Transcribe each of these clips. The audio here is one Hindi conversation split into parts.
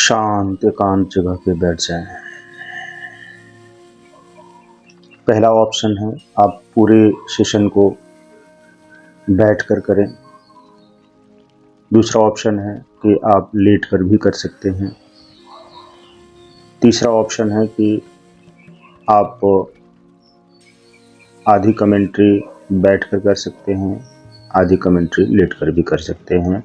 शांत एकांत जगह पे बैठ जाएं। पहला ऑप्शन है आप पूरे सेशन को बैठ कर करें। दूसरा ऑप्शन है कि आप लेट कर भी कर सकते हैं। तीसरा ऑप्शन है कि आप आधी कमेंट्री बैठ कर कर सकते हैं, आधी कमेंट्री लेट कर भी कर सकते हैं।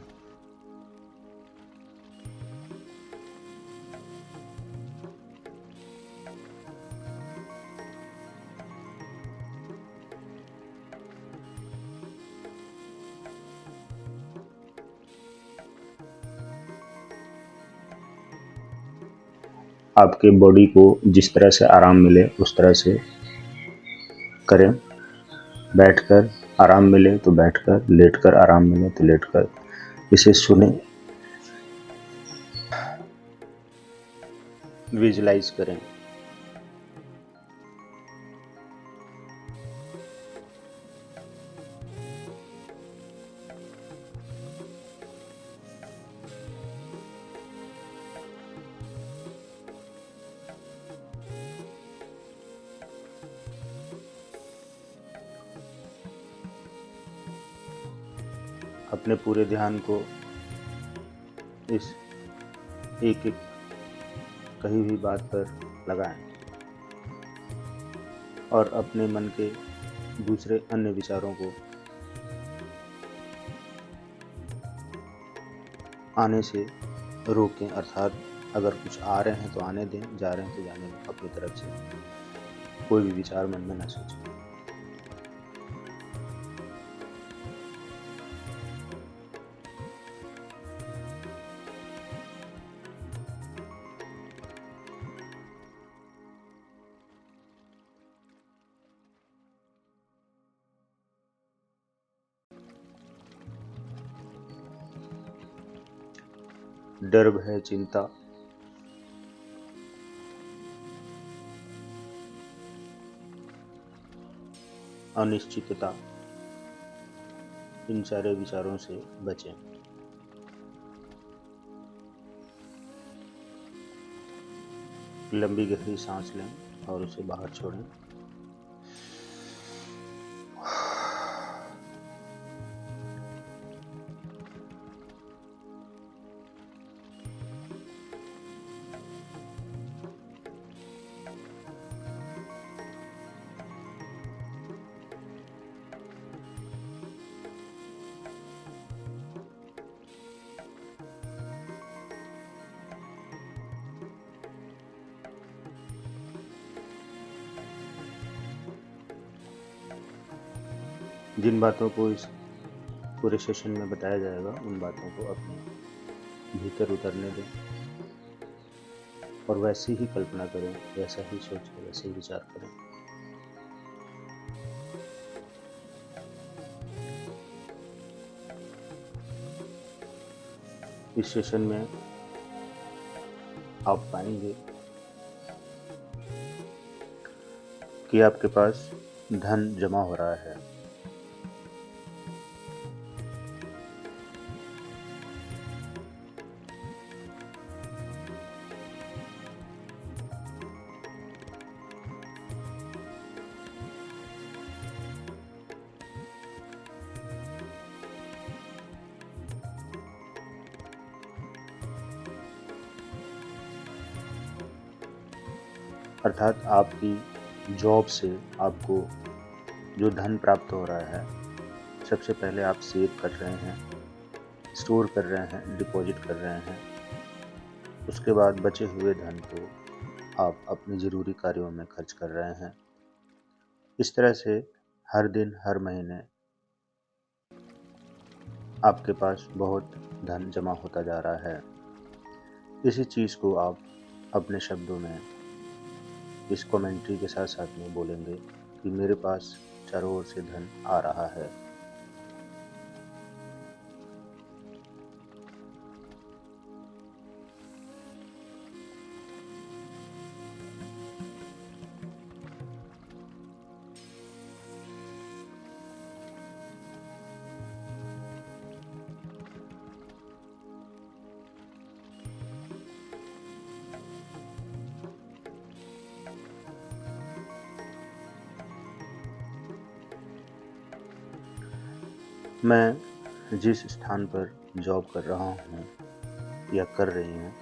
आपके बॉडी को जिस तरह से आराम मिले उस तरह से करें। बैठकर आराम मिले तो बैठकर, लेटकर आराम मिले तो लेटकर इसे सुने, विजुलाइज करें। अपने पूरे ध्यान को इस एक एक कही हुई बात पर लगाएं और अपने मन के दूसरे अन्य विचारों को आने से रोकें। अर्थात अगर कुछ आ रहे हैं तो आने दें, जा रहे हैं तो जाने दें। अपनी तरफ से कोई भी विचार मन में न सोचें। डर, भय, चिंता, अनिश्चितता, इन सारे विचारों से बचें। लंबी गहरी सांस लें और उसे बाहर छोड़ें। जिन बातों को इस पूरे सेशन में बताया जाएगा उन बातों को अपने भीतर उतरने दें और वैसी ही कल्पना करें, वैसा ही सोचें, वैसे ही विचार करें। इस सेशन में आप पाएंगे कि आपके पास धन जमा हो रहा है। अर्थात आपकी जॉब से आपको जो धन प्राप्त हो रहा है, सबसे पहले आप सेव कर रहे हैं, स्टोर कर रहे हैं, डिपॉजिट कर रहे हैं। उसके बाद बचे हुए धन को आप अपने ज़रूरी कार्यों में खर्च कर रहे हैं। इस तरह से हर दिन, हर महीने आपके पास बहुत धन जमा होता जा रहा है। इसी चीज़ को आप अपने शब्दों में इस कमेंट्री के साथ साथ में बोलेंगे कि मेरे पास चारों ओर से धन आ रहा है। मैं जिस स्थान पर जॉब कर रहा हूँ या कर रही हूँ,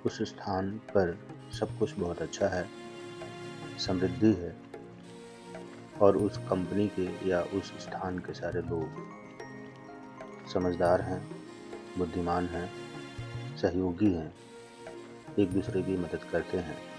उस स्थान पर सब कुछ बहुत अच्छा है, समृद्धि है और उस कंपनी के या उस स्थान के सारे लोग समझदार हैं, बुद्धिमान हैं, सहयोगी हैं, एक-दूसरे की मदद करते हैं।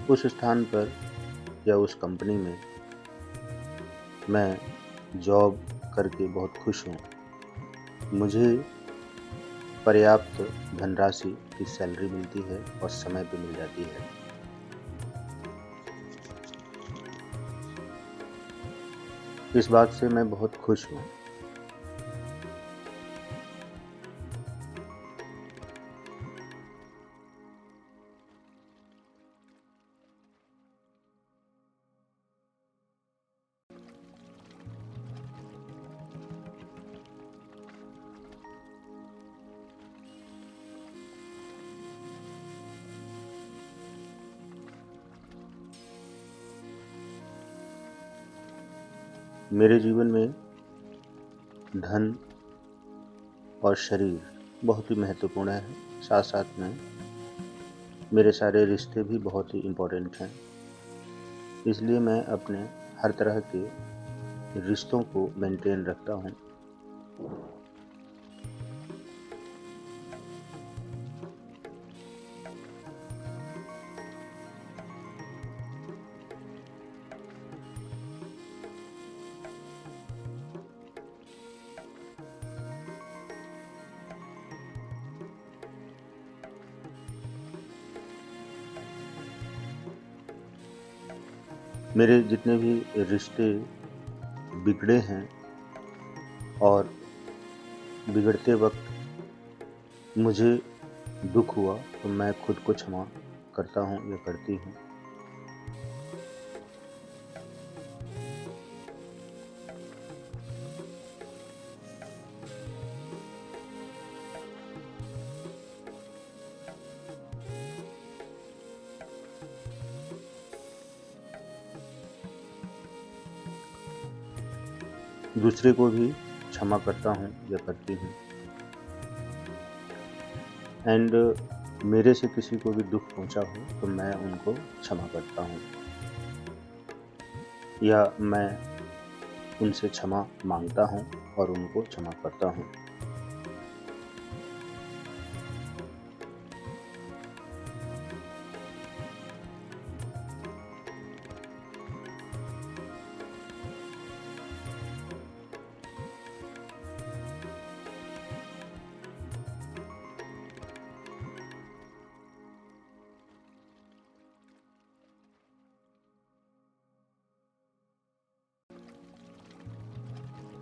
उस स्थान पर या उस कंपनी में मैं जॉब करके बहुत खुश हूँ। मुझे पर्याप्त धनराशि की सैलरी मिलती है और समय पे मिल जाती है। इस बात से मैं बहुत खुश हूँ। मेरे जीवन में धन और शरीर बहुत ही महत्वपूर्ण है। साथ-साथ में मेरे सारे रिश्ते भी बहुत ही इम्पोर्टेंट हैं। इसलिए मैं अपने हर तरह के रिश्तों को मेंटेन रखता हूँ। मेरे जितने भी रिश्ते बिगड़े हैं और बिगड़ते वक़्त मुझे दुःख हुआ तो मैं खुद को क्षमा करता हूँ या करती हूँ। दूसरे को भी क्षमा करता हूँ या करती हूँ। एंड मेरे से किसी को भी दुःख पहुँचा हो तो मैं उनको क्षमा करता हूँ या मैं उनसे क्षमा माँगता हूँ और उनको क्षमा करता हूँ।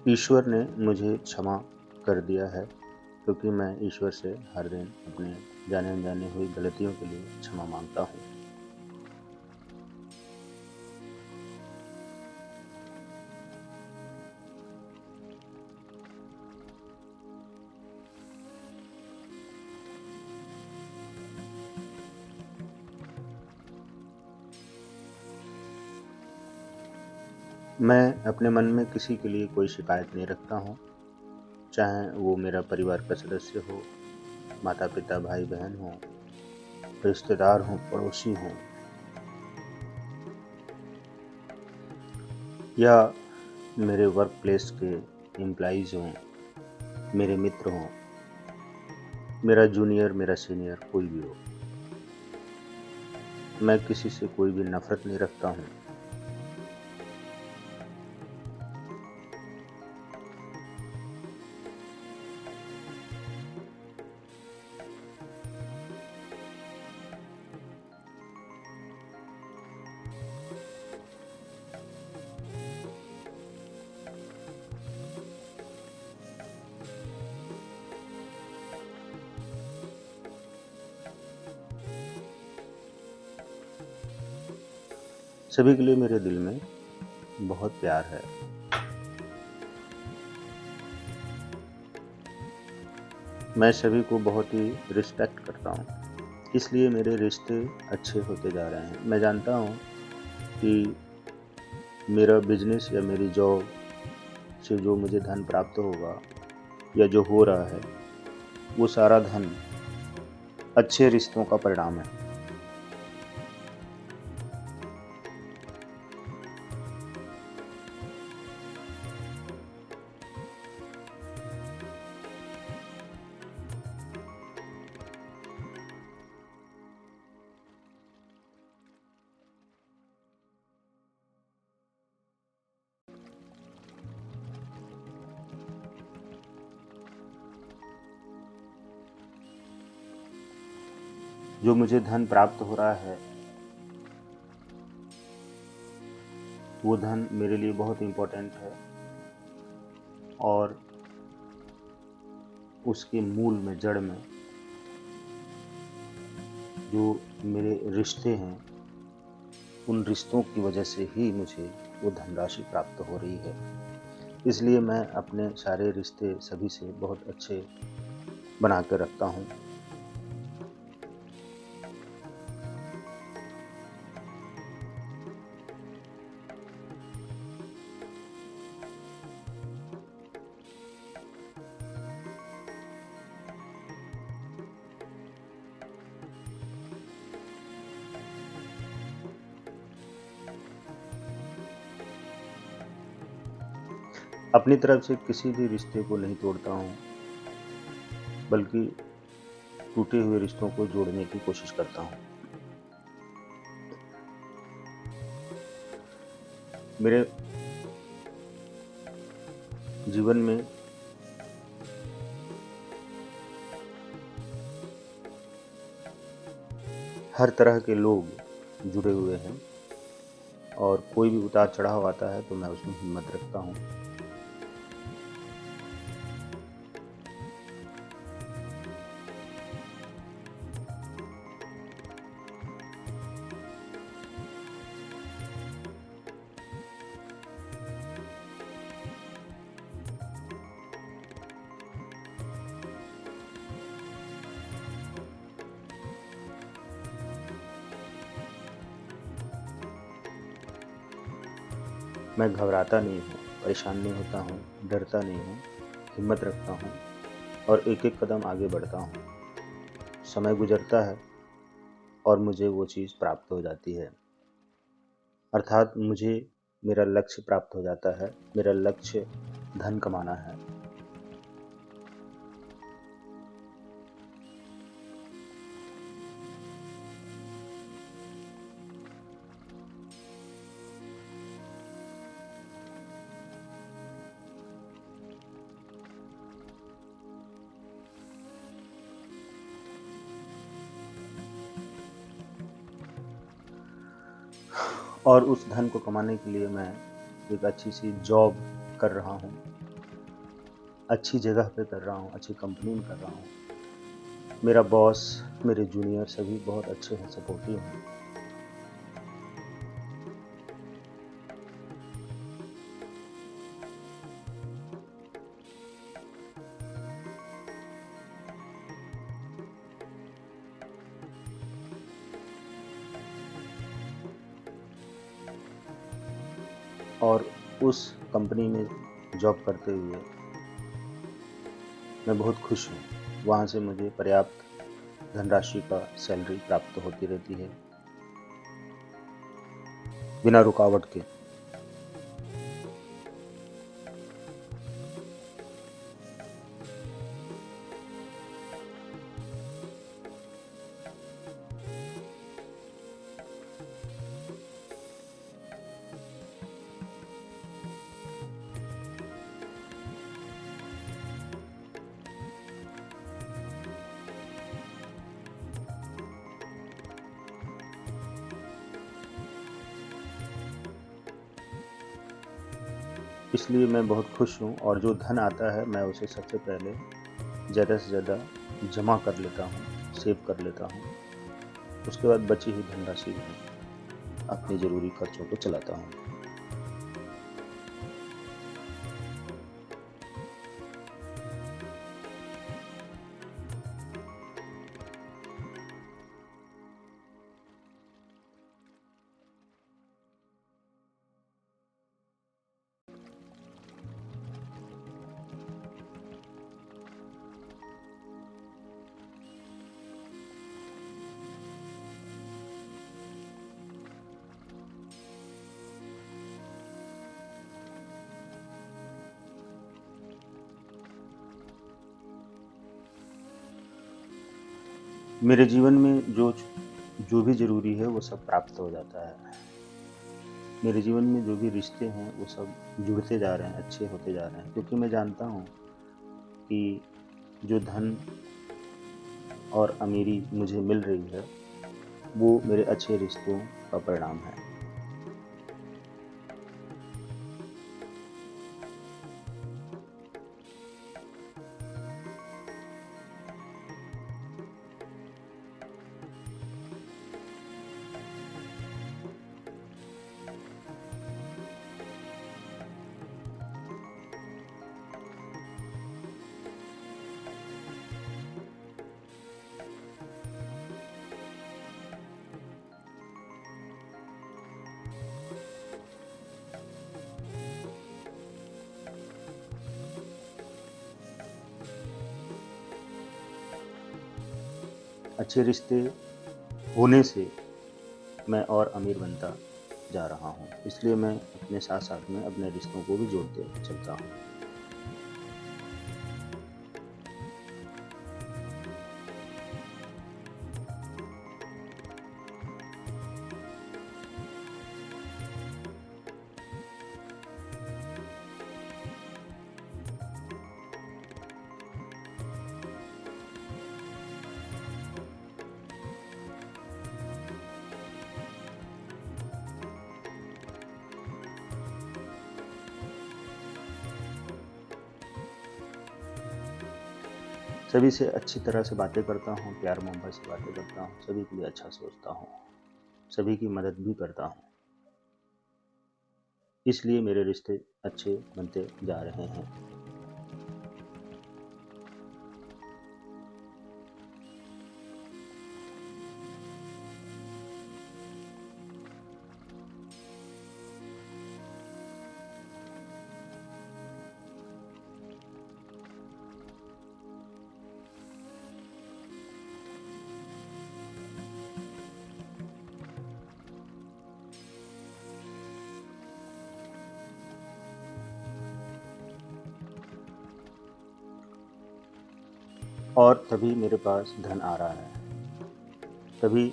ईश्वर ने मुझे क्षमा कर दिया है क्योंकि मैं ईश्वर से हर दिन अपने जाने-अनजाने हुई गलतियों के लिए क्षमा माँगता हूँ। मैं अपने मन में किसी के लिए कोई शिकायत नहीं रखता हूँ, चाहे वो मेरा परिवार का सदस्य हो, माता-पिता, भाई-बहन हों, रिश्तेदार हों, पड़ोसी हों या मेरे वर्क प्लेस के एम्प्लॉइज़ हों, मेरे मित्र हों, मेरा जूनियर, मेरा सीनियर कोई भी हो। मैं किसी से कोई भी नफ़रत नहीं रखता हूँ। सभी के लिए मेरे दिल में बहुत प्यार है। मैं सभी को बहुत ही रिस्पेक्ट करता हूँ, इसलिए मेरे रिश्ते अच्छे होते जा रहे हैं। मैं जानता हूँ कि मेरा बिज़नेस या मेरी जॉब से जो मुझे धन प्राप्त होगा या जो हो रहा है, वो सारा धन अच्छे रिश्तों का परिणाम है। जो मुझे धन प्राप्त हो रहा है, वो धन मेरे लिए बहुत इम्पोर्टेंट है और उसके मूल में, जड़ में जो मेरे रिश्ते हैं, उन रिश्तों की वजह से ही मुझे वो धनराशि प्राप्त हो रही है। इसलिए मैं अपने सारे रिश्ते सभी से बहुत अच्छे बना के रखता हूँ। अपनी तरफ से किसी भी रिश्ते को नहीं तोड़ता हूँ, बल्कि टूटे हुए रिश्तों को जोड़ने की कोशिश करता हूँ। मेरे जीवन में हर तरह के लोग जुड़े हुए हैं और कोई भी उतार-चढ़ाव आता है तो मैं उसमें हिम्मत रखता हूँ। मैं घबराता नहीं हूँ, परेशान नहीं होता हूँ, डरता नहीं हूँ, हिम्मत रखता हूँ और एक-एक कदम आगे बढ़ता हूँ। समय गुज़रता है और मुझे वो चीज़ प्राप्त हो जाती है। अर्थात मुझे मेरा लक्ष्य प्राप्त हो जाता है। मेरा लक्ष्य धन कमाना है। और उस धन को कमाने के लिए मैं एक अच्छी-सी जॉब कर रहा हूँ, अच्छी जगह पे कर रहा हूँ, अच्छी कंपनी में कर रहा हूँ। मेरा बॉस, मेरे जूनियर सभी बहुत अच्छे हैं, सपोर्टिव हैं। और उस कंपनी में जॉब करते हुए मैं बहुत खुश हूँ। वहाँ से मुझे पर्याप्त धनराशि का सैलरी प्राप्त होती रहती है, बिना रुकावट के। इसलिए मैं बहुत खुश हूँ और जो धन आता है मैं उसे सबसे पहले ज़्यादा से ज़्यादा जमा कर लेता हूँ, सेव कर लेता हूँ। उसके बाद बची हुई धनराशि में अपने ज़रूरी खर्चों को चलाता हूँ। मेरे जीवन में जो भी ज़रूरी है वो सब प्राप्त हो जाता है। मेरे जीवन में जो भी रिश्ते हैं वो सब जुड़ते जा रहे हैं, अच्छे होते जा रहे हैं, क्योंकि मैं जानता हूँ कि जो धन और अमीरी मुझे मिल रही है, वो मेरे अच्छे रिश्तों का परिणाम है। अच्छे रिश्ते होने से मैं और अमीर बनता जा रहा हूँ, इसलिए मैं अपने साथ-साथ में अपने रिश्तों को भी जोड़ते चलता हूँ। सभी से अच्छी तरह से बातें करता हूँ, प्यार-मोहब्बत से बातें करता हूँ, सभी के लिए अच्छा सोचता हूँ, सभी की मदद भी करता हूँ। इसलिए मेरे रिश्ते अच्छे बनते जा रहे हैं। और तभी मेरे पास धन आ रहा है, तभी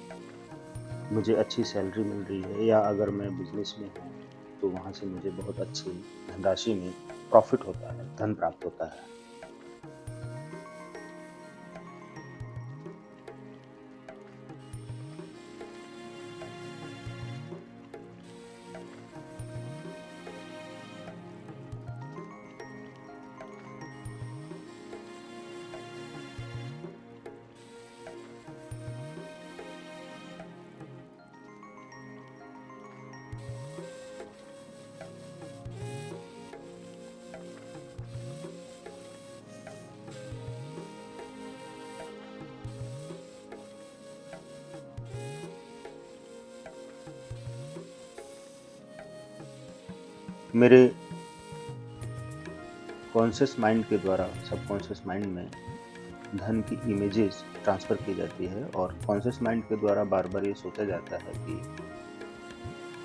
मुझे अच्छी सैलरी मिल रही है, या अगर मैं बिज़नेस में हूँ, तो वहाँ से मुझे बहुत अच्छी धनराशि में प्रॉफ़िट होता है, धन प्राप्त होता है। मेरे कॉन्शियस माइंड के द्वारा सबकॉन्शियस माइंड में धन की इमेजेस ट्रांसफ़र की जाती है, और कॉन्शियस माइंड के द्वारा बार-बार ये सोचा जाता है कि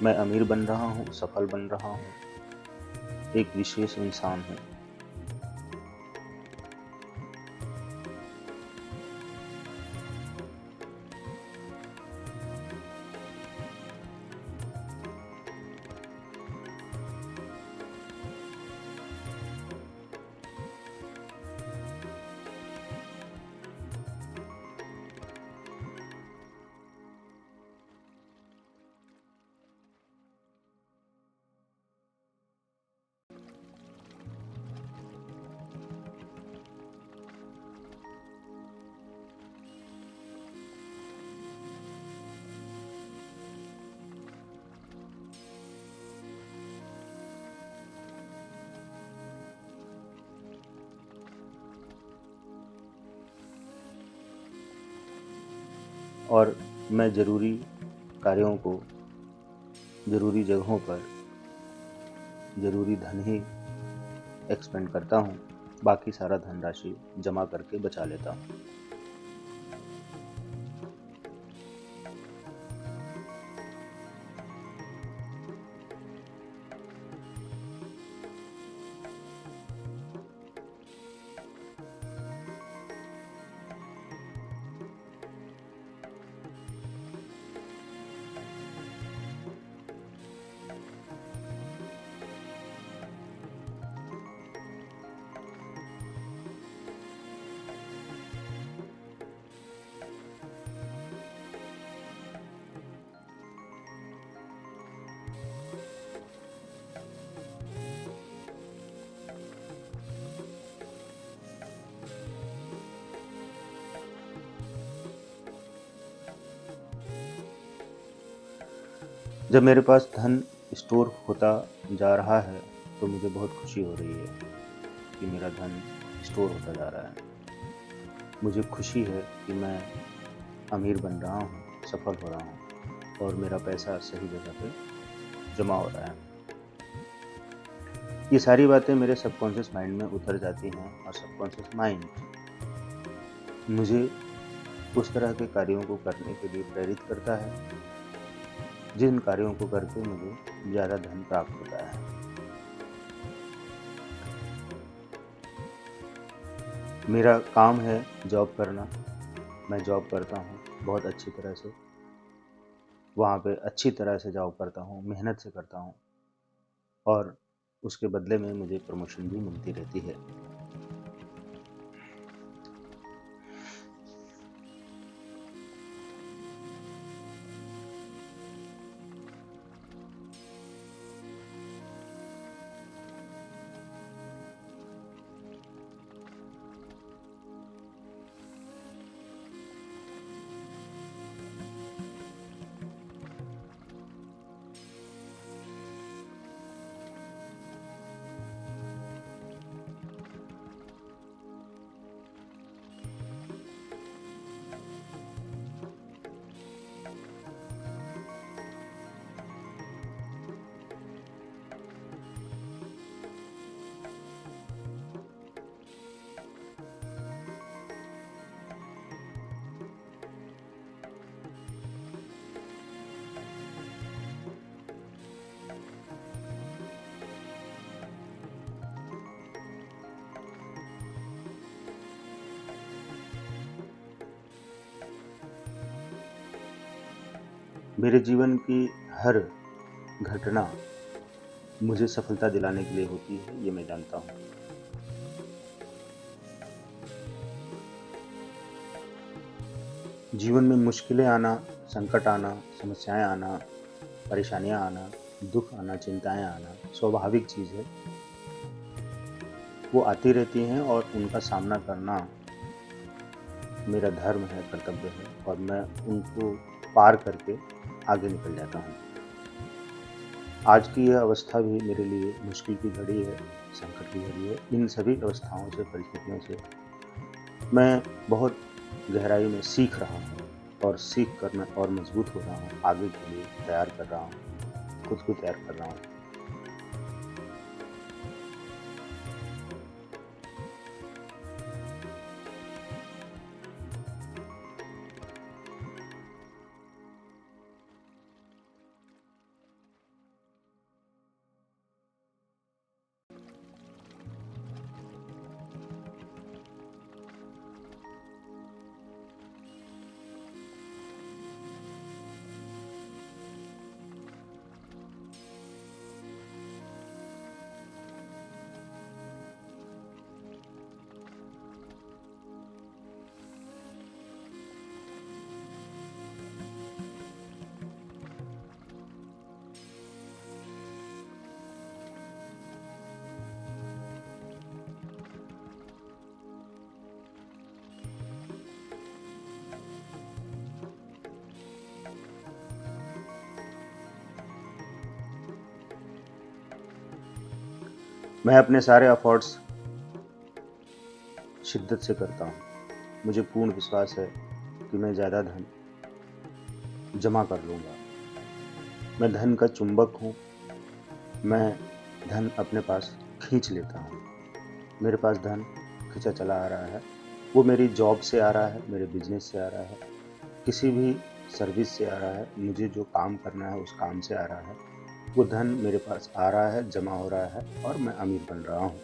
मैं अमीर बन रहा हूँ, सफल बन रहा हूँ, एक विशेष इंसान हूँ। और मैं ज़रूरी कार्यों को ज़रूरी जगहों पर ज़रूरी धन ही एक्सपेंड करता हूँ, बाकी सारा धनराशि जमा करके बचा लेता हूँ। जब मेरे पास धन स्टोर होता जा रहा है तो मुझे बहुत खुशी हो रही है कि मेरा धन स्टोर होता जा रहा है। मुझे खुशी है कि मैं अमीर बन रहा हूँ, सफल हो रहा हूँ और मेरा पैसा सही जगह पे जमा हो रहा है। ये सारी बातें मेरे सबकॉन्शियस माइंड में उतर जाती हैं और सबकॉन्शियस माइंड मुझे उस तरह के कार्यों को करने के लिए प्रेरित करता है जिन कार्यों को करके मुझे ज़्यादा धन प्राप्त होता है। मेरा काम है जॉब करना। मैं जॉब करता हूँ बहुत अच्छी तरह से, वहाँ पे अच्छी तरह से जॉब करता हूँ, मेहनत से करता हूँ और उसके बदले में मुझे प्रमोशन भी मिलती रहती है। मेरे जीवन की हर घटना मुझे सफलता दिलाने के लिए होती है, ये मैं जानता हूँ। जीवन में मुश्किलें आना, संकट आना, समस्याएं आना, परेशानियां आना, दुख आना, चिंताएं आना स्वाभाविक चीज़ है। वो आती रहती हैं और उनका सामना करना मेरा धर्म है, कर्तव्य है और मैं उनको पार करके आगे निकल जाता हूँ। आज की यह अवस्था भी मेरे लिए मुश्किल की घड़ी है, संकट की घड़ी है। इन सभी अवस्थाओं से, परिस्थितियों से मैं बहुत गहराई में सीख रहा हूँ और सीख कर मैं और मजबूत हो रहा हूँ, आगे के लिए तैयार कर रहा हूँ, खुद को तैयार कर रहा हूँ। मैं अपने सारे एफर्ट्स शिद्दत से करता हूँ। मुझे पूर्ण विश्वास है कि मैं ज़्यादा धन जमा कर लूँगा। मैं धन का चुंबक हूँ, मैं धन अपने पास खींच लेता हूँ। मेरे पास धन खींचा चला आ रहा है, वो मेरी जॉब से आ रहा है, मेरे बिज़नेस से आ रहा है, किसी भी सर्विस से आ रहा है, मुझे जो काम करना है उस काम से आ रहा है। वो धन मेरे पास आ रहा है, जमा हो रहा है और मैं अमीर बन रहा हूँ।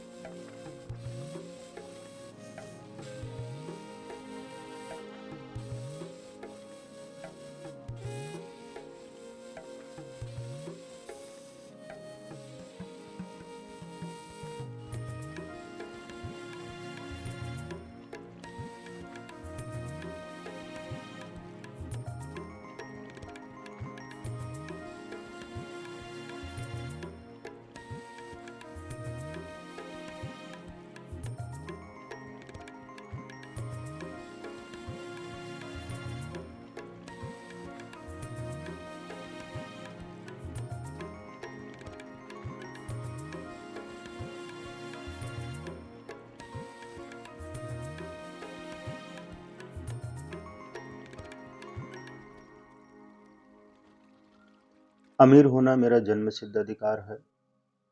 अमीर होना मेरा जन्मसिद्ध अधिकार है।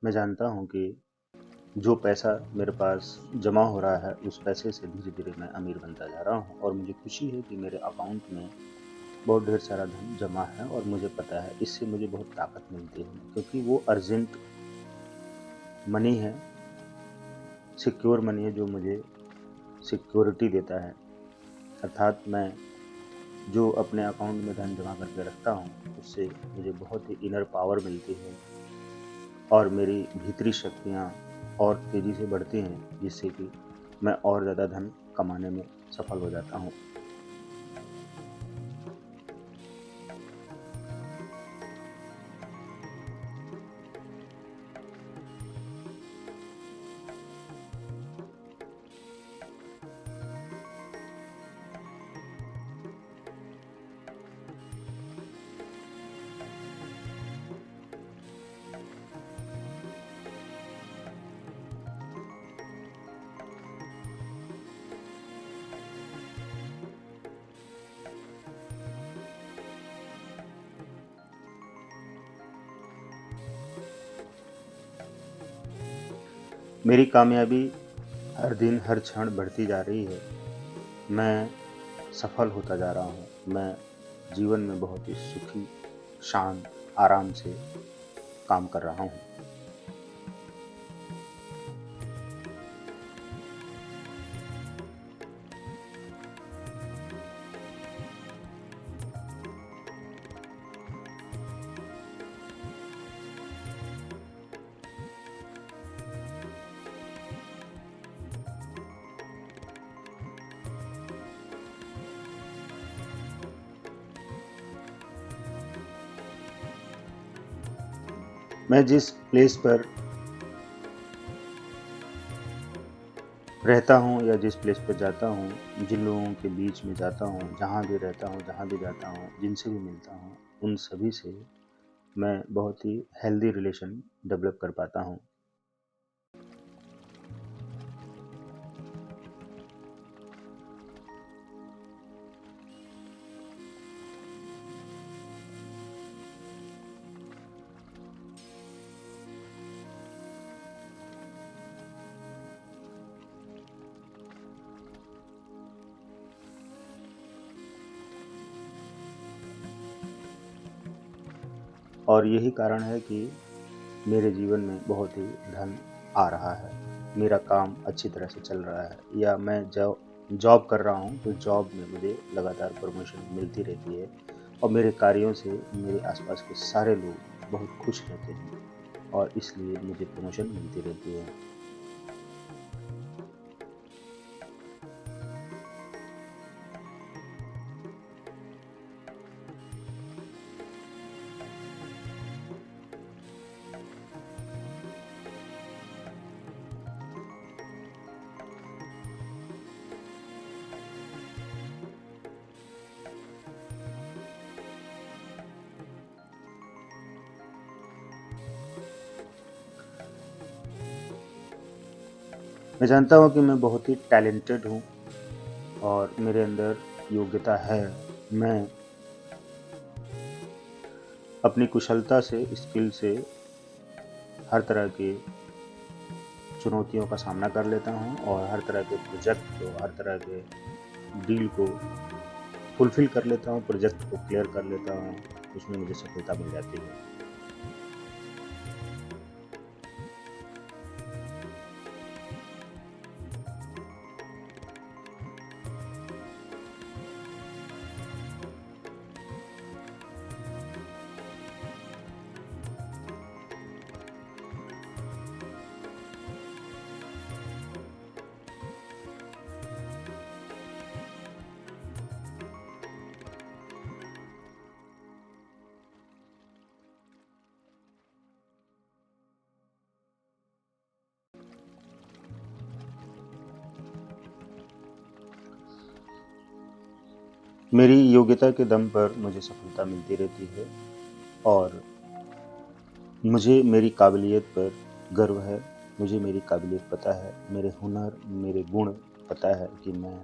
मैं जानता हूँ कि जो पैसा मेरे पास जमा हो रहा है, उस पैसे से धीरे-धीरे मैं अमीर बनता जा रहा हूँ और मुझे खुशी है कि मेरे अकाउंट में बहुत ढेर सारा धन जमा है और मुझे पता है इससे मुझे बहुत ताकत मिलती है क्योंकि वो अर्जेंट मनी है, सिक्योर मनी है जो मुझे सिक्योरिटी देता है। अर्थात मैं जो अपने अकाउंट में धन जमा करके रखता हूँ, उससे मुझे बहुत ही इनर पावर मिलती है और मेरी भीतरी शक्तियाँ और तेज़ी से बढ़ती हैं, जिससे कि मैं और ज़्यादा धन कमाने में सफल हो जाता हूँ। मेरी कामयाबी हर दिन, हर क्षण बढ़ती जा रही है। मैं सफल होता जा रहा हूँ। मैं जीवन में बहुत ही सुखी, शांत, आराम से काम कर रहा हूँ। मैं जिस प्लेस पर रहता हूँ या जिस प्लेस पर जाता हूँ, जिन लोगों के बीच में जाता हूँ, जहाँ भी रहता हूँ, जहाँ भी जाता हूँ, जिनसे भी मिलता हूँ, उन सभी से मैं बहुत ही हेल्दी रिलेशन डेवलप कर पाता हूँ। और यही कारण है कि मेरे जीवन में बहुत ही धन आ रहा है। मेरा काम अच्छी तरह से चल रहा है या मैं जॉब कर रहा हूँ, तो जॉब में मुझे लगातार प्रमोशन मिलती रहती है और मेरे कार्यों से मेरे आसपास के सारे लोग बहुत खुश रहते हैं और इसलिए मुझे प्रमोशन मिलती रहती है। मैं जानता हूँ कि मैं बहुत ही टैलेंटेड हूँ और मेरे अंदर योग्यता है। मैं अपनी कुशलता से, स्किल से हर तरह के चुनौतियों का सामना कर लेता हूँ और हर तरह के प्रोजेक्ट को, हर तरह के डील को फुलफ़िल कर लेता हूँ, प्रोजेक्ट को क्लियर कर लेता हूँ, उसमें मुझे सफलता मिल जाती है। मेरी योग्यता के दम पर मुझे सफलता मिलती रहती है और मुझे मेरी काबिलियत पर गर्व है, मुझे मेरी काबिलियत पता है, मेरे हुनर, मेरे गुण पता है कि मैं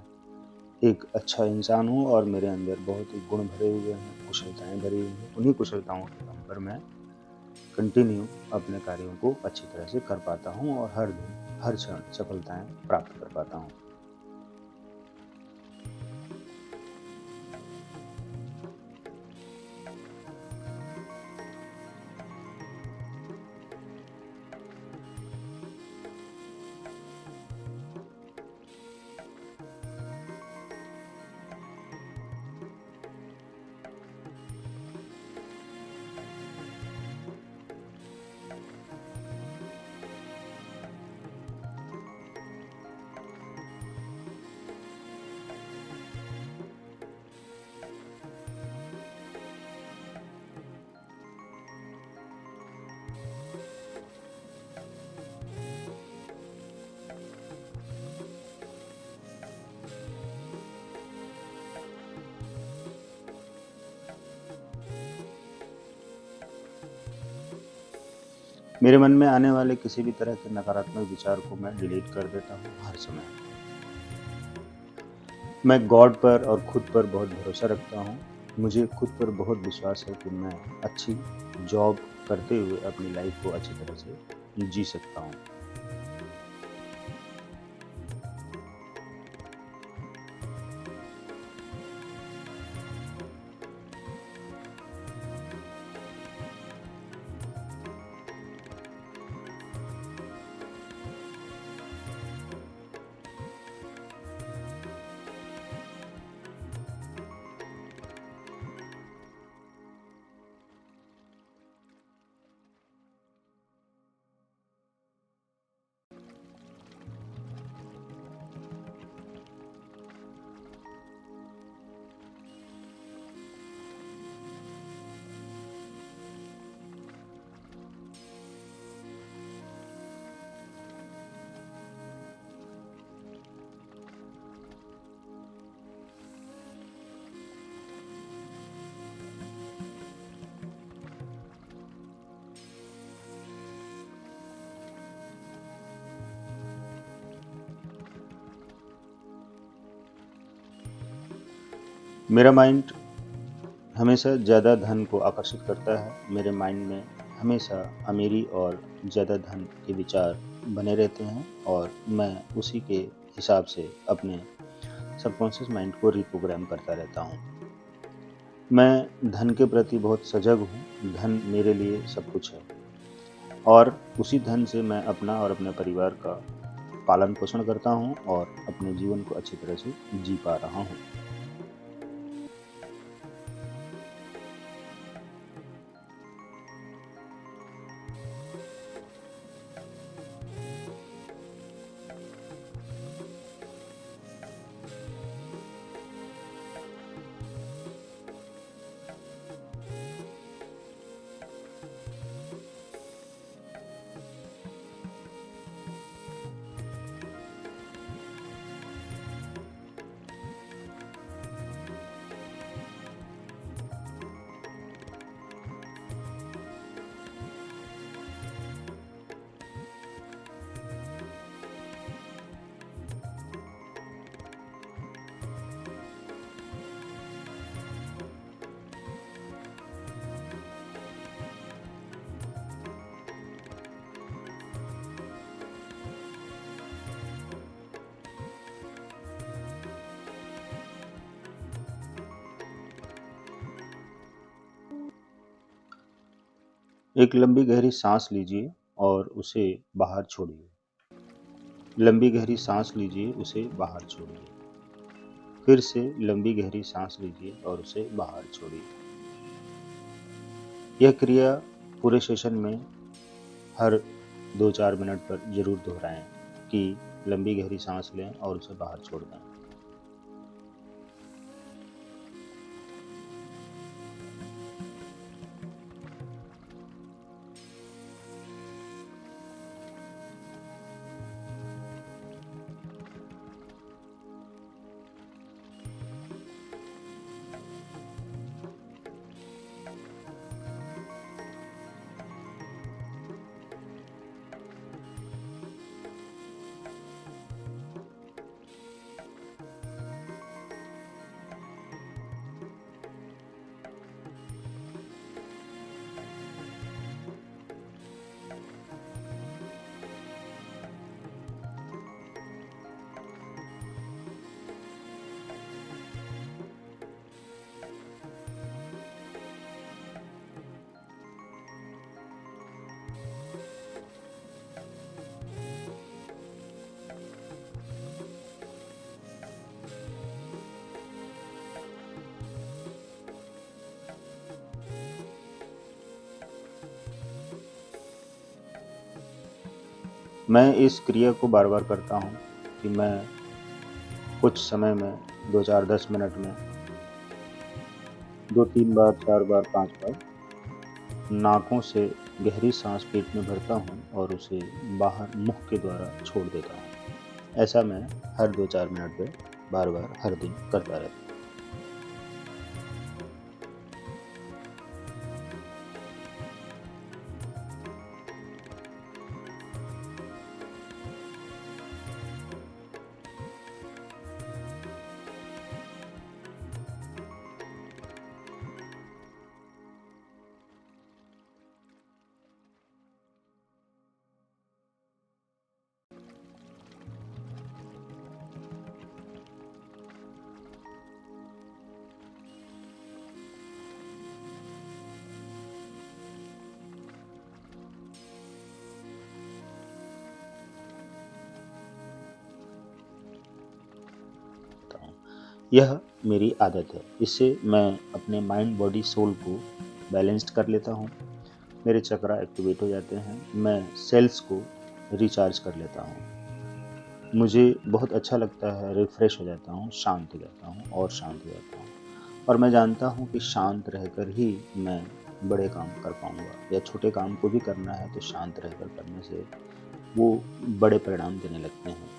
एक अच्छा इंसान हूँ और मेरे अंदर बहुत ही गुण भरे हुए हैं, कुशलताएँ भरी हुई हैं। उन्हीं कुशलताओं के दम पर मैं कंटिन्यू अपने कार्यों को अच्छी तरह से कर पाता हूँ और हर दिन, हर क्षण सफलताएँ प्राप्त कर पाता हूँ। मेरे मन में आने वाले किसी भी तरह के नकारात्मक विचार को मैं डिलीट कर देता हूँ हर समय। मैं गॉड पर और खुद पर बहुत भरोसा रखता हूँ। मुझे खुद पर बहुत विश्वास है कि मैं अच्छी जॉब करते हुए अपनी लाइफ को अच्छी तरह से जी सकता हूँ। मेरा माइंड हमेशा ज़्यादा धन को आकर्षित करता है। मेरे माइंड में हमेशा अमीरी और ज़्यादा धन के विचार बने रहते हैं और मैं उसी के हिसाब से अपने सबकॉन्शियस माइंड को रिप्रोग्राम करता रहता हूँ। मैं धन के प्रति बहुत सजग हूँ, धन मेरे लिए सब कुछ है और उसी धन से मैं अपना और अपने परिवार का पालन-पोषण करता हूँ और अपने जीवन को अच्छी तरह से जी पा रहा हूँ। एक लंबी गहरी सांस लीजिए और उसे बाहर छोड़िए। लंबी गहरी सांस लीजिए, उसे बाहर छोड़िए। फिर से लंबी गहरी सांस लीजिए और उसे बाहर छोड़िए। यह क्रिया पूरे सेशन में हर 2-4 मिनट पर ज़रूर दोहराएं कि लंबी गहरी सांस लें और उसे बाहर छोड़ दें। मैं इस क्रिया को बार-बार करता हूँ कि मैं कुछ समय में 2-4 10 मिनट में 2-3 बार, 4 बार, 5 बार नाकों से गहरी सांस पेट में भरता हूँ और उसे बाहर मुख के द्वारा छोड़ देता हूँ। ऐसा मैं हर 2-4 मिनट पे बार-बार हर दिन करता रहता हूँ। यह मेरी आदत है। इससे मैं अपने माइंड, बॉडी, सोल को बैलेंस्ड कर लेता हूँ। मेरे चक्रा एक्टिवेट हो जाते हैं। मैं सेल्स को रिचार्ज कर लेता हूँ। मुझे बहुत अच्छा लगता है, रिफ्रेश हो जाता हूँ, शांत हो जाता हूँ और शांत हो जाता हूँ। और मैं जानता हूँ कि शांत रहकर ही मैं बड़े काम कर पाऊँगा या छोटे काम को भी करना है तो शांत रहकर करने से वो बड़े परिणाम देने लगते हैं।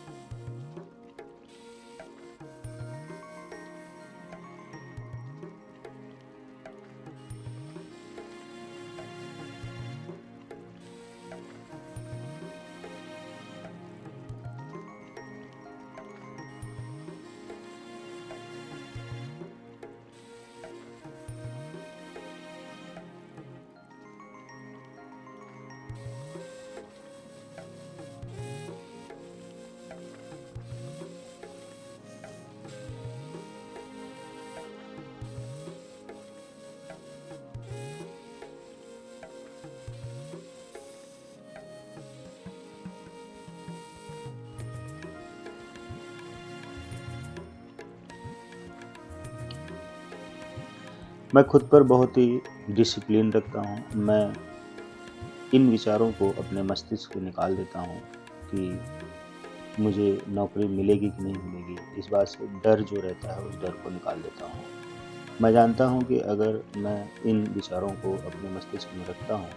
मैं खुद पर बहुत ही डिसिप्लिन रखता हूँ। मैं इन विचारों को अपने मस्तिष्क से निकाल देता हूँ कि मुझे नौकरी मिलेगी कि नहीं मिलेगी। इस बात से डर जो रहता है उस डर को निकाल देता हूँ। मैं जानता हूँ कि अगर मैं इन विचारों को अपने मस्तिष्क में रखता हूँ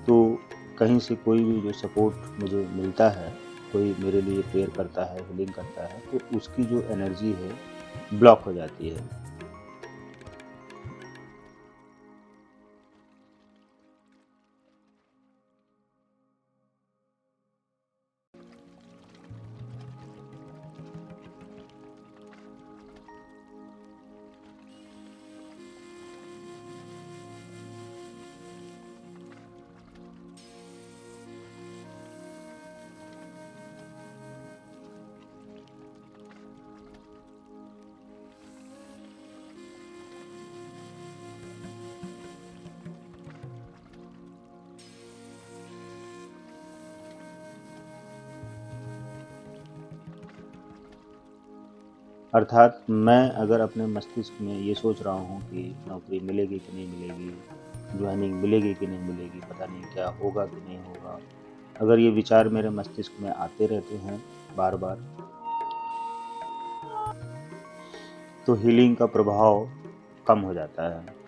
तो कहीं से कोई भी जो सपोर्ट मुझे मिलता है, कोई मेरे लिए प्रेयर करता है, हीलिंग करता है, तो उसकी जो एनर्जी है ब्लॉक हो जाती है। अर्थात मैं अगर अपने मस्तिष्क में ये सोच रहा हूँ कि नौकरी मिलेगी कि नहीं मिलेगी, जॉइनिंग मिलेगी कि नहीं मिलेगी, पता नहीं क्या होगा कि नहीं होगा, अगर ये विचार मेरे मस्तिष्क में आते रहते हैं बार-बार, तो हीलिंग का प्रभाव कम हो जाता है।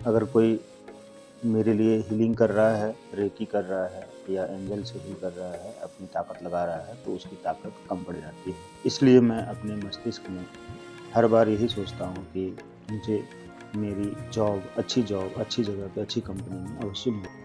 अगर कोई मेरे लिए हीलिंग कर रहा है, रेकी कर रहा है या एंजल से हील कर रहा है, अपनी ताकत लगा रहा है, तो उसकी ताकत कम पड़ जाती है। इसलिए मैं अपने मस्तिष्क में हर बार यही सोचता हूँ कि मुझे मेरी जॉब, अच्छी जगह पे, अच्छी कंपनी में अवश्य मिले।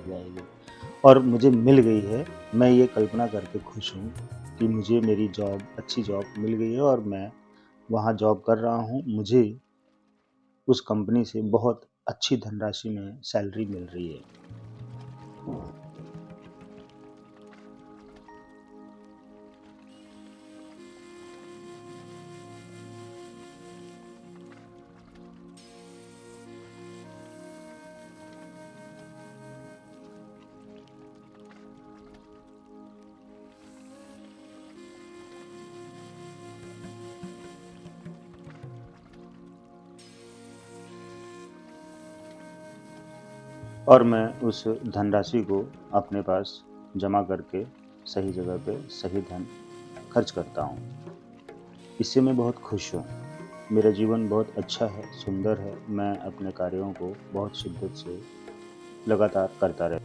जाएगी और मुझे मिल गई है, मैं ये कल्पना करके खुश हूँ कि मुझे मेरी अच्छी जॉब मिल गई है और मैं वहाँ जॉब कर रहा हूँ। मुझे उस कंपनी से बहुत अच्छी धनराशि में सैलरी मिल रही है। और मैं उस धनराशि को अपने पास जमा करके सही जगह पे सही धन खर्च करता हूँ। इससे मैं बहुत खुश हूँ। मेरा जीवन बहुत अच्छा है, सुंदर है। मैं अपने कार्यों को बहुत शिद्दत से लगातार करता रहता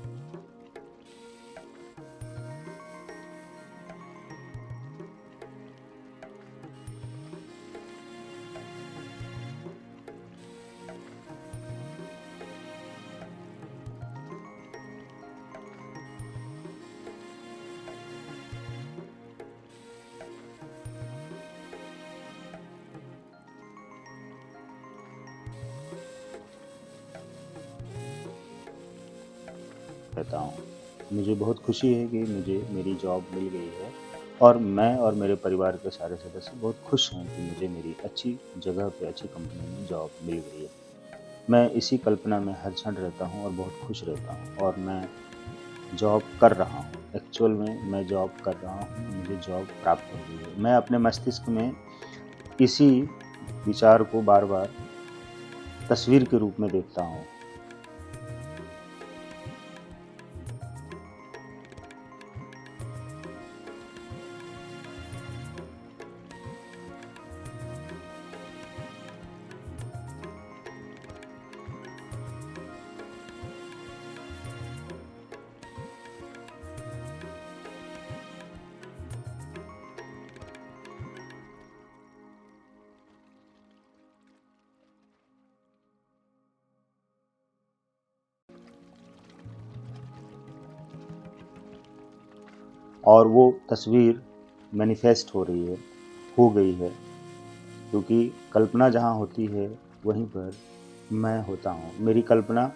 हूँ। मुझे बहुत खुशी है कि मुझे मेरी जॉब मिल गई है और मैं और मेरे परिवार के सारे सदस्य बहुत खुश हैं कि मुझे मेरी अच्छी जगह पे, अच्छी कंपनी में जॉब मिल गई है। मैं इसी कल्पना में हर क्षण रहता हूँ और बहुत खुश रहता हूँ और मैं जॉब कर रहा हूँ। एक्चुअल में मैं जॉब कर रहा हूँ, मुझे जॉब प्राप्त हो गई है। मैं अपने मस्तिष्क में इसी विचार को बार-बार तस्वीर के रूप में देखता हूँ। और वो तस्वीर मैनिफेस्ट हो रही है, हो गई है, क्योंकि कल्पना जहाँ होती है, वहीं पर मैं होता हूँ। मेरी कल्पना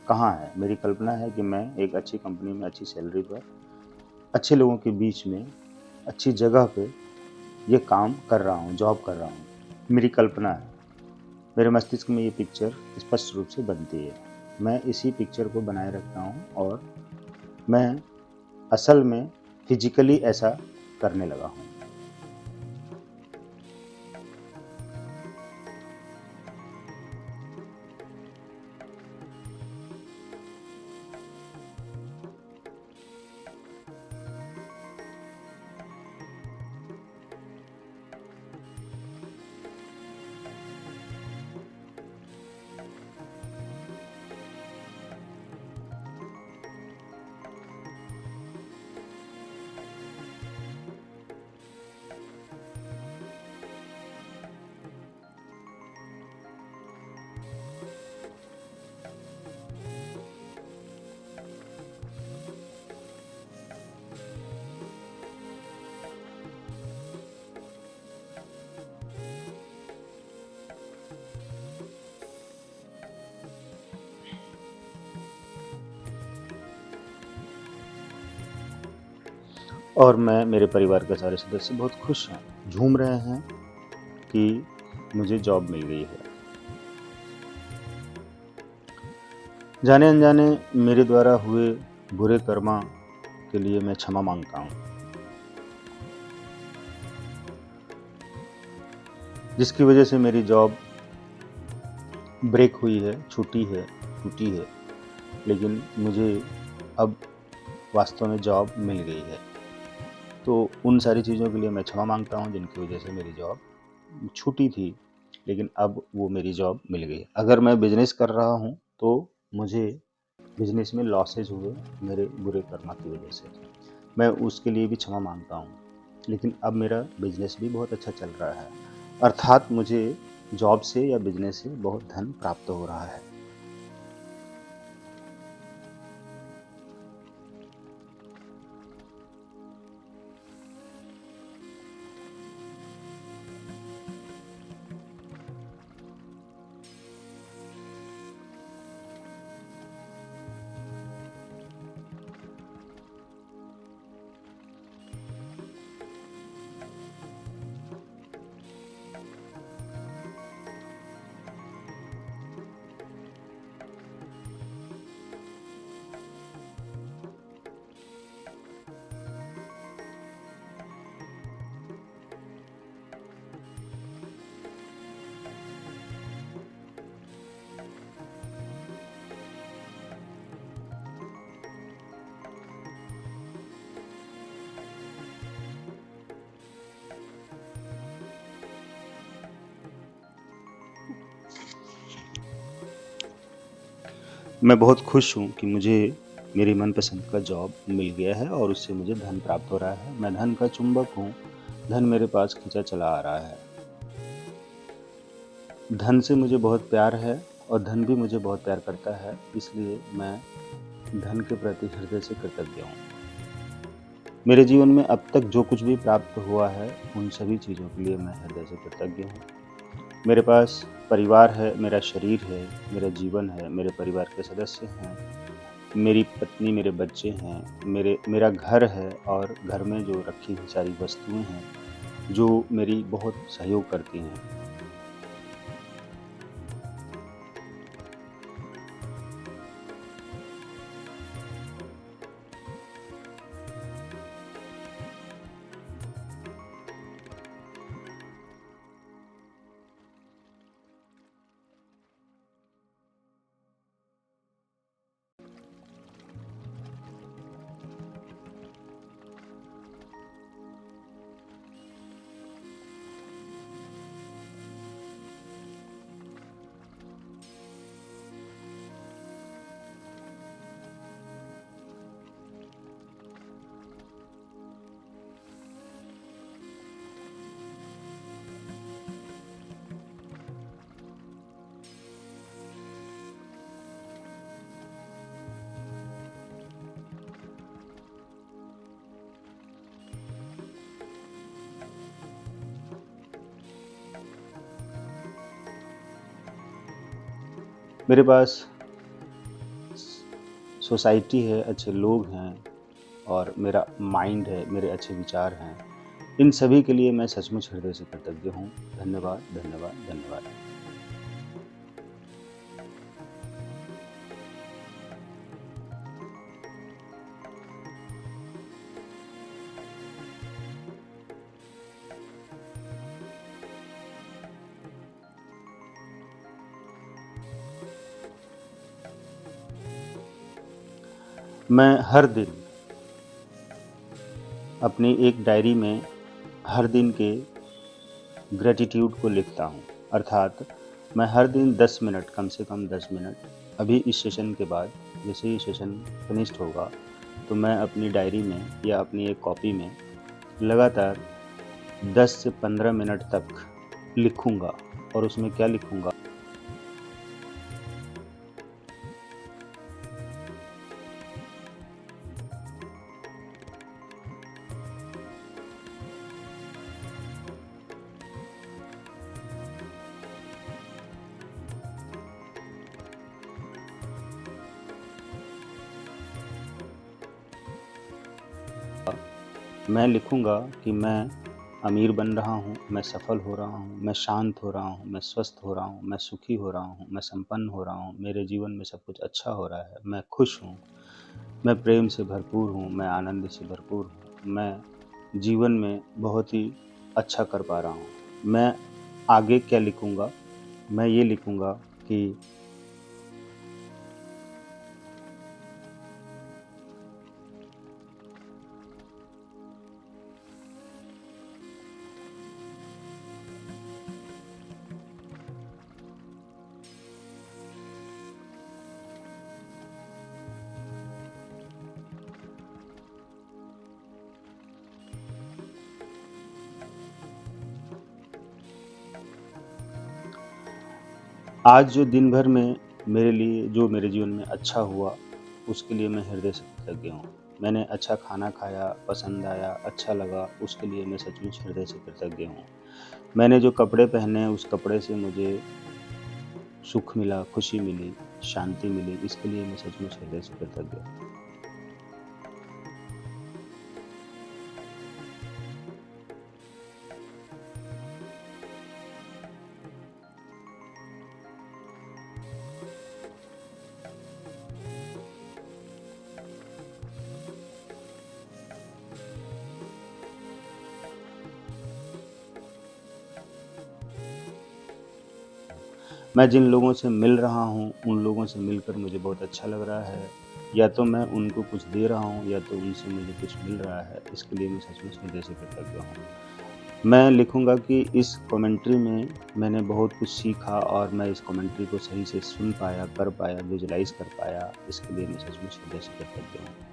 कहाँ है? मेरी कल्पना है कि मैं एक अच्छी कंपनी में, अच्छी सैलरी पर, अच्छे लोगों के बीच में, अच्छी जगह पे ये काम कर रहा हूँ, जॉब कर रहा हूँ। मेरी कल्पना है। मेरे मस्तिष्क में ये पिक्चर स्पष्ट रूप से बनती है। मैं इसी पिक्चर को बनाए रखता हूँ और मैं असल में फिज़िकली ऐसा करने लगा हूँ। और मैं, मेरे परिवार के सारे सदस्य बहुत खुश हैं, झूम रहे हैं कि मुझे जॉब मिल गई है। जाने-अनजाने मेरे द्वारा हुए बुरे कर्मा के लिए मैं क्षमा माँगता हूँ, जिसकी वजह से मेरी जॉब ब्रेक हुई है, छूटी है, टूटी है, लेकिन मुझे अब वास्तव में जॉब मिल गई है। तो उन सारी चीज़ों के लिए मैं क्षमा माँगता हूँ जिनकी वजह से मेरी जॉब छूटी थी, लेकिन अब वो मेरी जॉब मिल गई। अगर मैं बिज़नेस कर रहा हूँ, तो मुझे बिज़नेस में लॉसेस हुए मेरे बुरे कर्मा की वजह से। मैं उसके लिए भी क्षमा माँगता हूँ, लेकिन अब मेरा बिज़नेस भी बहुत अच्छा चल रहा है। अर्थात मुझे जॉब से या बिज़नेस से बहुत धन प्राप्त हो रहा है। मैं बहुत खुश हूँ कि मुझे मेरी मनपसंद का जॉब मिल गया है और उससे मुझे धन प्राप्त हो रहा है। मैं धन का चुंबक हूँ, धन मेरे पास खींचा चला आ रहा है। धन से मुझे बहुत प्यार है और धन भी मुझे बहुत प्यार करता है, इसलिए मैं धन के प्रति हृदय से कृतज्ञ हूँ। मेरे जीवन में अब तक जो कुछ भी प्राप्त हुआ है, उन सभी चीज़ों के लिए मैं हृदय से कृतज्ञ हूँ। मेरे पास परिवार है, मेरा शरीर है, मेरा जीवन है, मेरे परिवार के सदस्य हैं, मेरी पत्नी, मेरे बच्चे हैं, मेरा घर है और घर में जो रखी हुई सारी वस्तुएँ हैं, जो मेरी बहुत सहयोग करती हैं। मेरे पास सोसाइटी है, अच्छे लोग हैं और मेरा माइंड है, मेरे अच्छे विचार हैं। इन सभी के लिए मैं सचमुच हृदय से कृतज्ञ हूँ। धन्यवाद, धन्यवाद, धन्यवाद। मैं हर दिन अपनी एक डायरी में हर दिन के ग्रैटिट्यूड को लिखता हूँ। अर्थात मैं हर दिन 10 मिनट, कम से कम 10 मिनट, अभी इस सेशन के बाद जैसे ही सेशन फिनिश्ड होगा, तो मैं अपनी डायरी में या अपनी एक कॉपी में लगातार 10 से 15 मिनट तक लिखूँगा। और उसमें क्या लिखूँगा? मैं लिखूँगा कि मैं अमीर बन रहा हूँ, मैं सफल हो रहा हूँ, मैं शांत हो रहा हूँ, मैं स्वस्थ हो रहा हूँ, मैं सुखी हो रहा हूँ, मैं संपन्न हो रहा हूँ, मेरे जीवन में सब कुछ अच्छा हो रहा है, मैं खुश हूँ, मैं प्रेम से भरपूर हूँ, मैं आनंद से भरपूर हूँ, मैं जीवन में बहुत ही अच्छा कर पा रहा हूँ। मैं आगे क्या लिखूँगा? मैं ये लिखूँगा कि आज जो दिन भर में मेरे लिए जो मेरे जीवन में अच्छा हुआ, उसके लिए मैं हृदय से कृतज्ञ हूँ। मैंने अच्छा खाना खाया, पसंद आया, अच्छा लगा, उसके लिए मैं सचमुच हृदय से कृतज्ञ हूँ। मैंने जो कपड़े पहने, उस कपड़े से मुझे सुख मिला, खुशी मिली, शांति मिली, इसके लिए मैं सचमुच हृदय से कृतज्ञ हूँ। मैं जिन लोगों से मिल रहा हूँ, उन लोगों से मिलकर मुझे बहुत अच्छा लग रहा है। या तो मैं उनको कुछ दे रहा हूँ या तो उनसे मुझे कुछ मिल रहा है, इसके लिए मैं सचमुच हृदय से कृतज्ञ हूँ। मैं लिखूँगा कि इस कमेंट्री में मैंने बहुत कुछ सीखा और मैं इस कमेंट्री को सही से सुन पाया, कर पाया, विजुअलाइज़ कर पाया, इसके लिए मैं सचमुच हृदय से कृतज्ञ हूँ।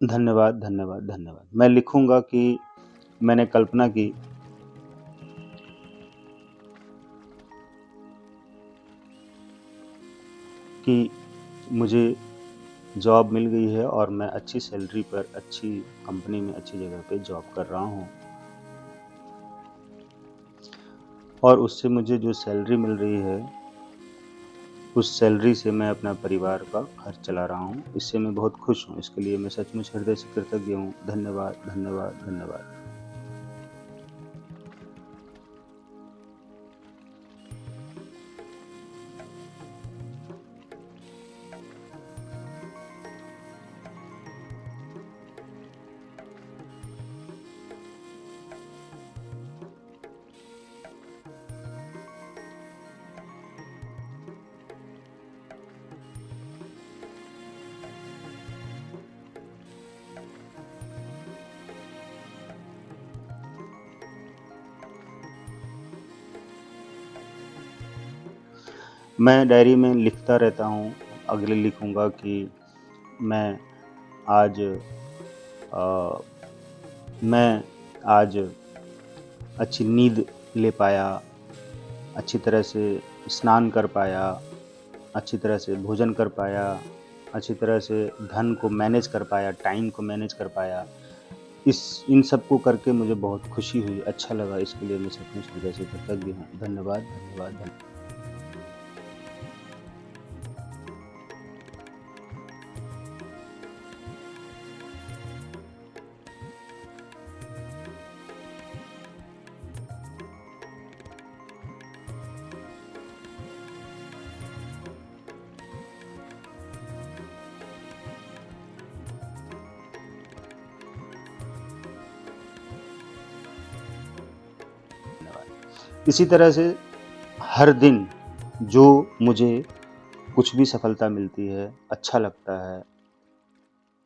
धन्यवाद, धन्यवाद, धन्यवाद। मैं लिखूँगा कि मैंने कल्पना की कि मुझे जॉब मिल गई है और मैं अच्छी सैलरी पर, अच्छी कंपनी में, अच्छी जगह पे जॉब कर रहा हूँ और उससे मुझे जो सैलरी मिल रही है, उस सैलरी से मैं अपना परिवार का खर्च चला रहा हूँ। इससे मैं बहुत खुश हूँ। इसके लिए मैं सचमुच हृदय से कृतज्ञ हूँ। धन्यवाद, धन्यवाद, धन्यवाद। मैं डायरी में लिखता रहता हूँ। अगले लिखूँगा कि मैं आज अ, मैं आज अच्छी नींद ले पाया, अच्छी तरह से स्नान कर पाया, अच्छी तरह से भोजन कर पाया, अच्छी तरह से धन को मैनेज कर पाया, टाइम को मैनेज कर पाया। इस इन सब को करके मुझे बहुत खुशी हुई, अच्छा लगा, इसके लिए मैं सचमुच हृदय से कृतज्ञ हूँ। धन्यवाद, धन्यवाद, धन्य धन्यवाद। इसी तरह से हर दिन जो मुझे कुछ भी सफलता मिलती है, अच्छा लगता है,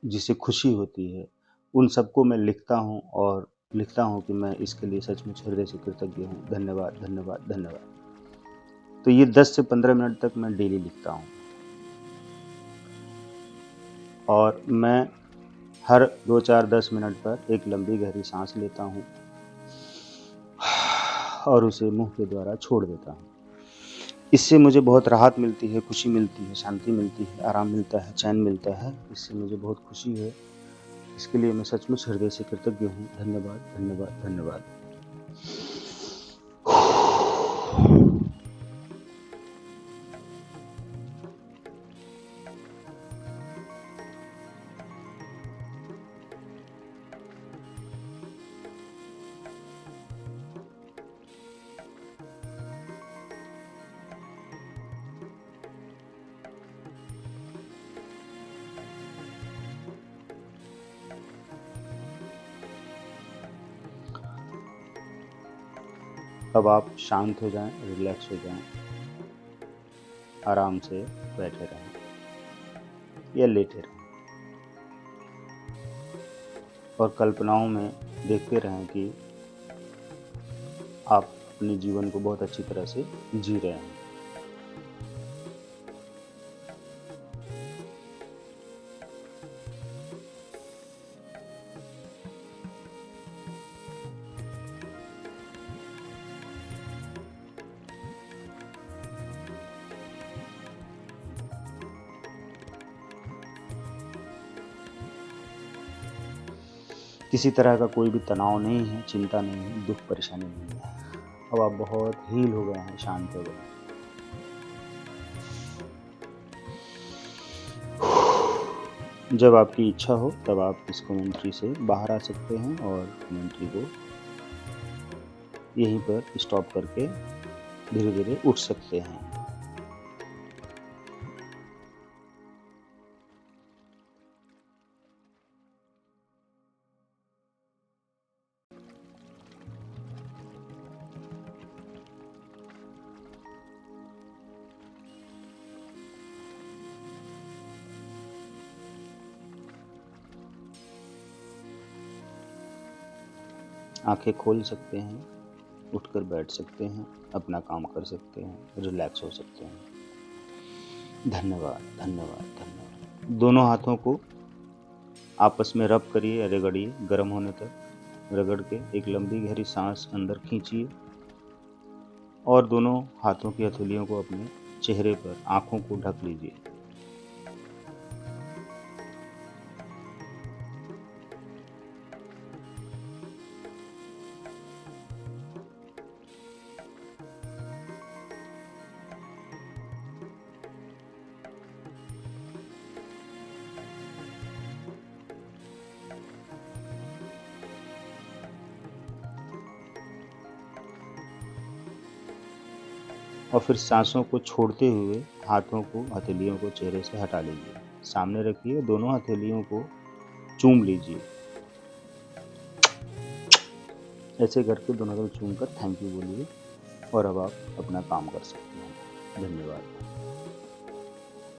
जिससे खुशी होती है, उन सबको मैं लिखता हूँ और लिखता हूँ कि मैं इसके लिए सचमुच हृदय से कृतज्ञ हूँ। धन्यवाद, धन्यवाद, धन्यवाद। तो ये 10 से 15 मिनट तक मैं डेली लिखता हूँ और मैं हर 2, 4, 10 मिनट पर एक लंबी गहरी साँस लेता हूँ और उसे मुँह के द्वारा छोड़ देता हूँ। इससे मुझे बहुत राहत मिलती है, खुशी मिलती है, शांति मिलती है, आराम मिलता है, चैन मिलता है। इससे मुझे बहुत खुशी है। इसके लिए मैं सचमुच हृदय से कृतज्ञ हूँ। धन्यवाद, धन्यवाद, धन्यवाद। अब आप शांत हो जाएं, रिलैक्स हो जाएं, आराम से बैठे रहें या लेटे रहें और कल्पनाओं में देखते रहें कि आप अपने जीवन को बहुत अच्छी तरह से जी रहे हैं। किसी तरह का कोई भी तनाव नहीं है, चिंता नहीं है, दुख परेशानी नहीं है। अब आप बहुत हील हो गए हैं, शांत हो गए हैं। जब आपकी इच्छा हो तब आप इस कमेंट्री से बाहर आ सकते हैं और कमेंट्री को यहीं पर स्टॉप करके धीरे धीरे उठ सकते हैं। आंखें खोल सकते हैं, उठकर बैठ सकते हैं, अपना काम कर सकते हैं, रिलैक्स हो सकते हैं। धन्यवाद, धन्यवाद, धन्यवाद। दोनों हाथों को आपस में रब करिए या रगड़िए, गर्म होने तक रगड़ के एक लंबी गहरी सांस अंदर खींचिए और दोनों हाथों की हथेलियों को अपने चेहरे पर, आंखों को ढक लीजिए। और फिर सांसों को छोड़ते हुए हाथों को, हथेलियों को चेहरे से हटा लीजिए। सामने रखिए, दोनों हथेलियों को चूम लीजिए। ऐसे करके दोनों तरफ चूम कर थैंक यू बोलिए और अब आप अपना काम कर सकते हैं। धन्यवाद।